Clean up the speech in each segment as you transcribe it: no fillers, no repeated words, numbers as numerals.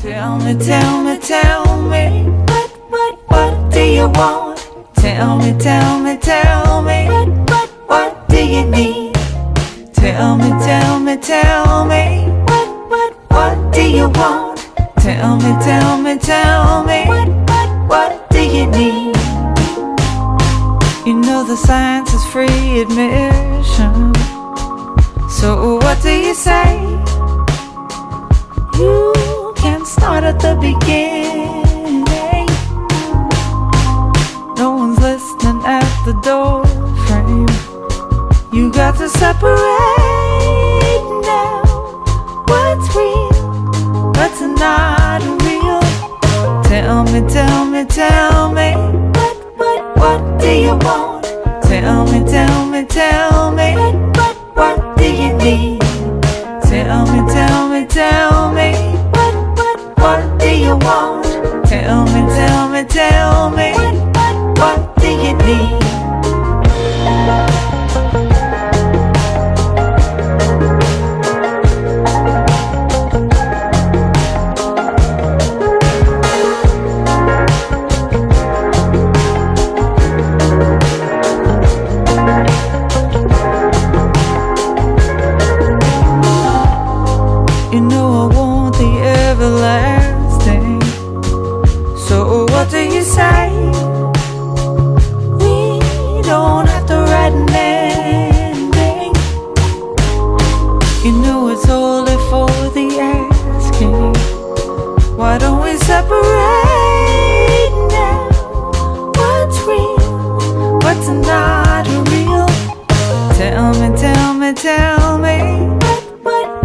Tell me, tell me, tell me, what do you want? Tell me, tell me, tell me, what do you need? Tell me, tell me, tell me, what do you want? Tell me, tell me, tell me, what do you need? You know the science is free admission, so what do you say? You can start at the beginning. No one's listening at the door frame. You got to separate now. What's real? What's not real? Tell me, tell me, tell me, what do you want? Tell me, tell me, tell me, what do you need? Tell me, tell me, tell me, what do you want? Tell me, tell me, tell me, what do you need? You know I want the everlasting, so what do you say? We don't have to write an ending. You know it's only for the asking. Why don't we separate now? What's real? What's not real? Tell me, tell me, tell me,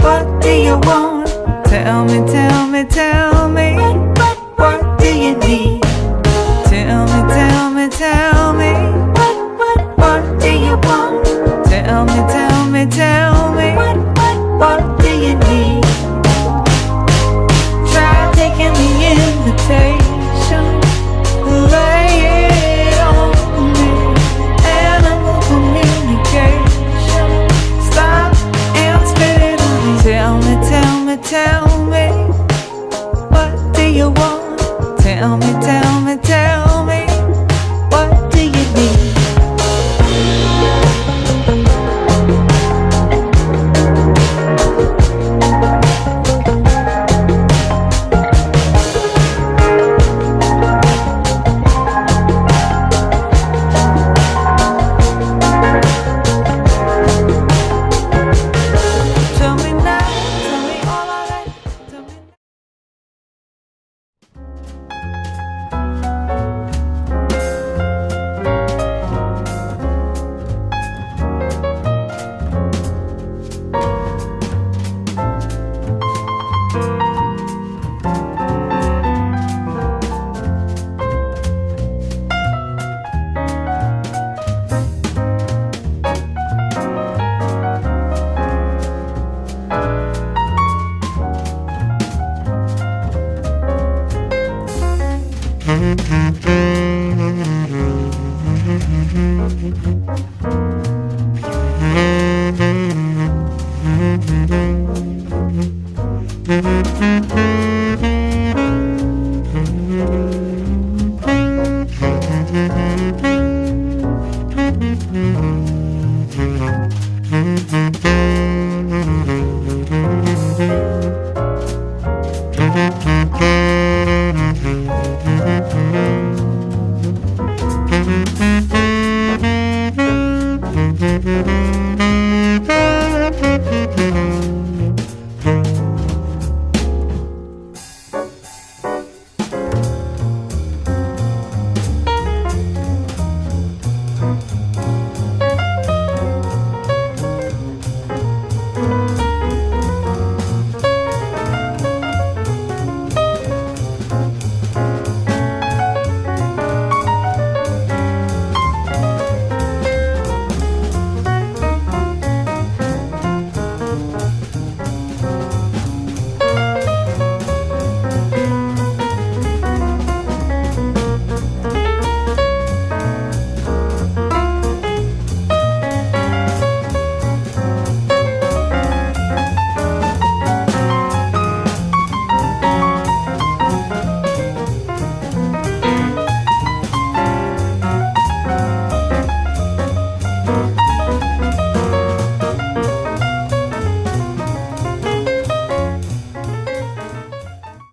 what do you want? Tell me, tell me, tell me, what do you need? Tell me, tell me, tell me, what do you want? Tell me, tell me, tell me, what do you need? Try taking the invitation, lay it on me. Animal communication, stop and spit it on me. Tell me, tell me, tell me, what do you want? Tell me, tell me, tell me, what do you need? Tell me now, tell me all of that, tell me. Mm-hmm.